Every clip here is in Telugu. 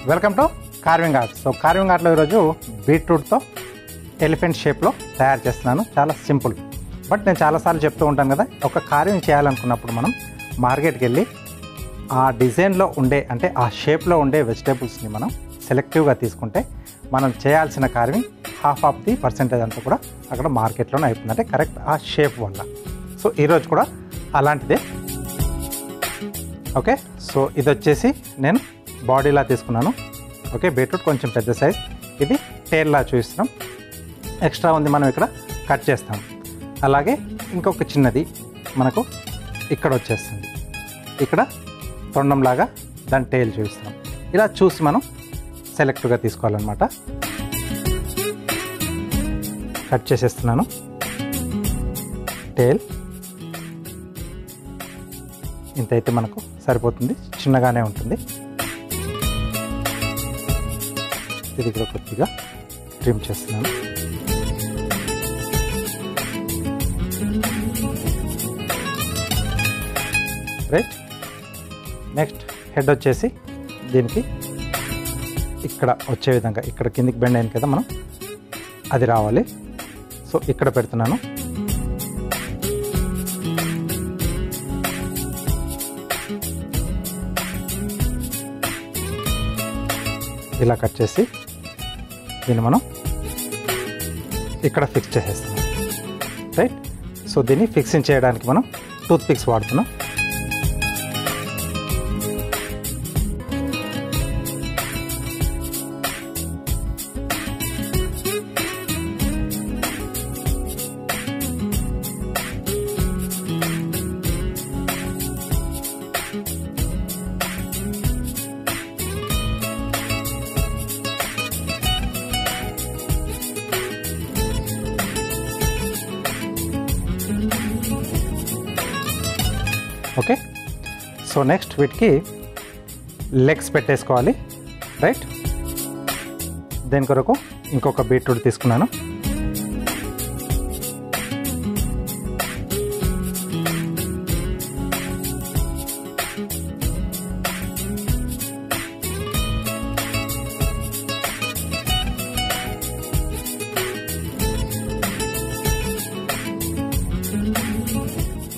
Welcome to carving art. So carving ఆర్ట్లో ఈరోజు బీట్రూట్తో ఎలిఫెంట్ షేప్లో తయారు చేస్తున్నాను. చాలా సింపుల్, బట్ నేను చాలాసార్లు చెప్తూ ఉంటాను కదా, ఒక కార్వింగ్ చేయాలనుకున్నప్పుడు మనం మార్కెట్కి వెళ్ళి ఆ డిజైన్లో ఉండే అంటే ఆ షేప్లో ఉండే వెజిటేబుల్స్ని మనం సెలెక్టివ్గా తీసుకుంటే మనం చేయాల్సిన carving half of the percentage అంతా కూడా అక్కడ మార్కెట్లోనే అయిపోతుంది, అంటే కరెక్ట్ ఆ షేప్ వల్ల. సో ఈరోజు కూడా అలాంటిదే. ఓకే, సో ఇది వచ్చేసి నేను బాడీలా తీసుకున్నాను. ఓకే, బీట్రూట్ కొంచెం పెద్ద సైజ్, ఇది టేల్లా చూపిస్తున్నాం. ఎక్స్ట్రా ఉంది మనం ఇక్కడ కట్ చేస్తాం. అలాగే ఇంకొక చిన్నది మనకు ఇక్కడ వచ్చేస్తుంది, ఇక్కడ తొండంలాగా దాని టేల్ చూపిస్తున్నాం. ఇలా చూసి మనం సెలెక్ట్గా తీసుకోవాలన్నమాట. కట్ చేసేస్తున్నాను. టేల్ ఇంతైతే మనకు సరిపోతుంది, చిన్నగానే ఉంటుంది. ఇది కూడా కొద్దిగా ట్రిమ్ చేస్తున్నాను. రైట్, నెక్స్ట్ హెడ్ వచ్చేసి దీనికి ఇక్కడ వచ్చే విధంగా, ఇక్కడ కిందికి బెండ్ అయింది కదా మనం, అది రావాలి. సో ఇక్కడ పెడుతున్నాను. ఇలా కట్ చేసి దీన్ని మనం ఇక్కడ ఫిక్స్ చేసేస్తున్నాం. రైట్, సో దీన్ని ఫిక్సింగ్ చేయడానికి మనం టూత్ పిక్స్ వాడుతున్నాం. ఓకే, సో నెక్స్ట్ వీటికి లెగ్స్ పెట్టేసుకోవాలి. రైట్, దేని కొరకు ఇంకొక బీట్రూట్ తీసుకున్నాను.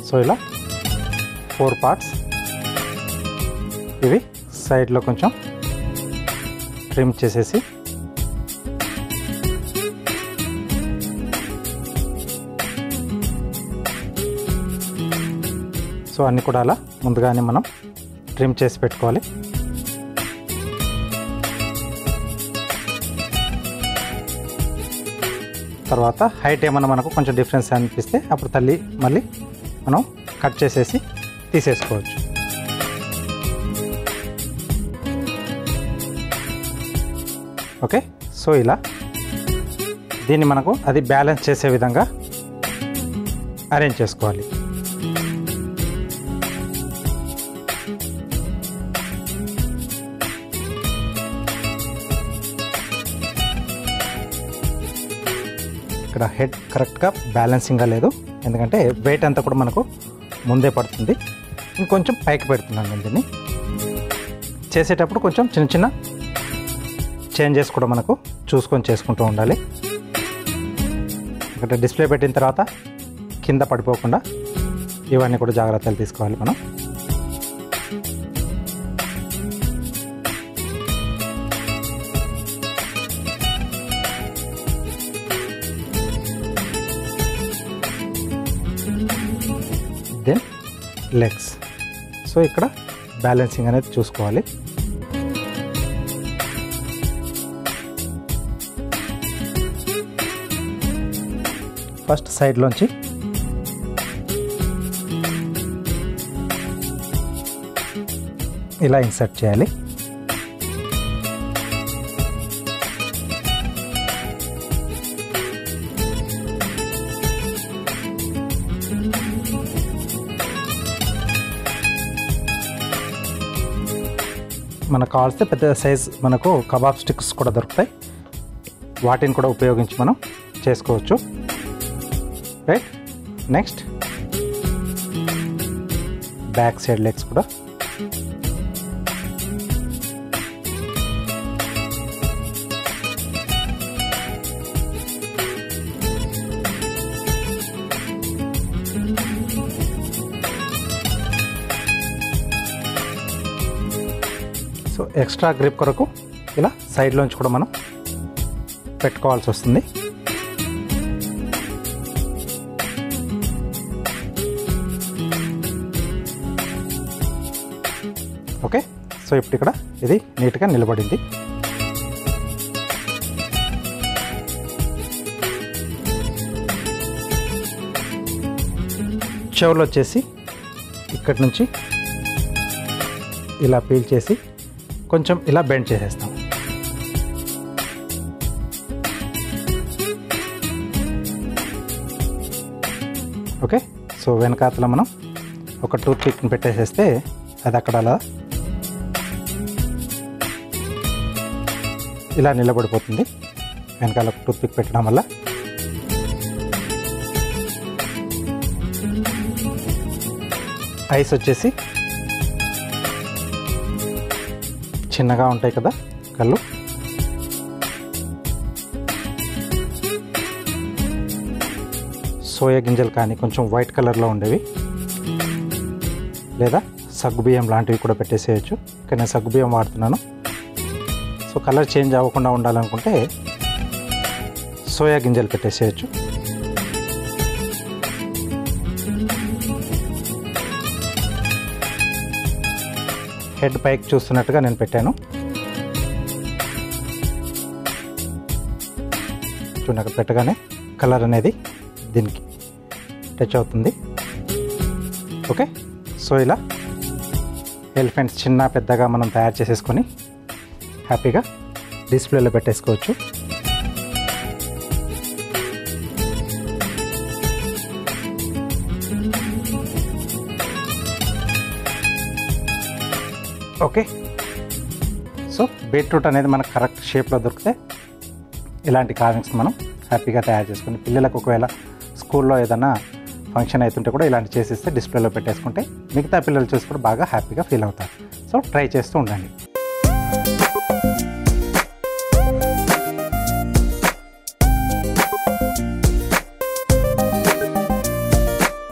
సో ఇలా 4 పార్ట్స్, ఇవి సైడ్లో కొంచెం ట్రిమ్ చేసేసి సో అన్నీ కూడా అలా ముందుగానే మనం ట్రిమ్ చేసి పెట్టుకోవాలి. తర్వాత హైట్ ఏమన్నా మనకు కొంచెం డిఫరెన్స్ అనిపిస్తే అప్పుడు మళ్ళీ మనం కట్ చేసేసి తీసేసుకోవచ్చు. ఓకే, సో ఇలా దీన్ని మనకు అది బ్యాలెన్స్ చేసే విధంగా అరేంజ్ చేసుకోవాలి. ఇక్కడ హెడ్ కరెక్ట్గా బ్యాలెన్సింగ్గా లేదు, ఎందుకంటే వెయిట్ అంతా కూడా మనకు ముందే పడుతుంది. ఇంకొంచెం పైకి పెడుతున్నాను నేను దీన్ని. చేసేటప్పుడు కొంచెం చిన్న చిన్న చేంజెస్ కూడా మనకు చూసుకొని చేసుకుంటూ ఉండాలి. ఇక్కడ డిస్ప్లే పెట్టిన తర్వాత కింద పడిపోకుండా ఇవన్నీ కూడా జాగ్రత్తలు తీసుకోవాలి మనం. దెన్ లెగ్స్, సో ఇక్కడ బ్యాలెన్సింగ్ అనేది చూసుకోవాలి. ఫస్ట్ సైడ్లోంచి ఇలా ఇన్సర్ట్ చేయాలి. మనకు కావాల్సిన పెద్ద సైజ్ మనకు కబాబ్ స్టిక్స్ కూడా దొరుకుతాయి, వాటిని కూడా ఉపయోగించి మనం చేసుకోవచ్చు. Right, next back side legs కూడా సో ఎక్స్ట్రా గ్రిప్ కొరకు ఇలా సైడ్లోంచి కూడా మనం పెట్టుకోవాల్సి వస్తుంది. ఓకే, సో ఇప్పుడు ఇక్కడ ఇది నీట్గా నిలబడింది. చెవులు వచ్చేసి ఇక్కడి నుంచి ఇలా పీల్ చేసి కొంచెం ఇలా బెండ్ చేసేస్తాం. ఓకే, సో వెనకాతల మనం ఒక టూత్ పిక్ని పెట్టేసేస్తే అది అక్కడ అలా ఇలా నిలబడిపోతుంది. వెనకాల ఒక టూత్ పిక్ పెట్టడం వల్ల ఐస్ వచ్చేసి చిన్నగా ఉంటాయి కదా కళ్ళు, సోయా గింజలు కానీ కొంచెం వైట్ కలర్లో ఉండేవి లేదా సగ్గుబియ్యం లాంటివి కూడా పెట్టేసేయచ్చు. ఇక్కడ నేను సగ్గుబియ్యం వాడుతున్నాను. సో కలర్ చేంజ్ అవ్వకుండా ఉండాలనుకుంటే సోయా గింజలు పెట్టేసేయచ్చు. హెడ్ పైకి చూస్తున్నట్టుగా నేను పెట్టాను. చూడండి, అక్కడ పెట్టగానే కలర్ అనేది దీనికి టచ్ అవుతుంది. ఓకే, సో ఇలా ఎలిఫెంట్స్ చిన్న పెద్దగా మనం తయారు చేసేసుకొని హ్యాపీగా డిస్ప్లేలో పెట్టేసుకోవచ్చు. ఓకే, సో బీట్రూట్ అనేది మనకు కరెక్ట్ షేప్లో దొరికితే ఇలాంటి కార్వింగ్స్ మనం హ్యాపీగా తయారు చేసుకుని పిల్లలకు ఒకవేళ స్కూల్లో ఏదైనా ఫంక్షన్ అవుతుంటే కూడా ఇలాంటి చేసిస్తే డిస్ప్లేలో పెట్టేసుకుంటే మిగతా పిల్లలు చూసి కూడా బాగా హ్యాపీగా ఫీల్ అవుతారు. సో ట్రై చేస్తూ ఉండండి.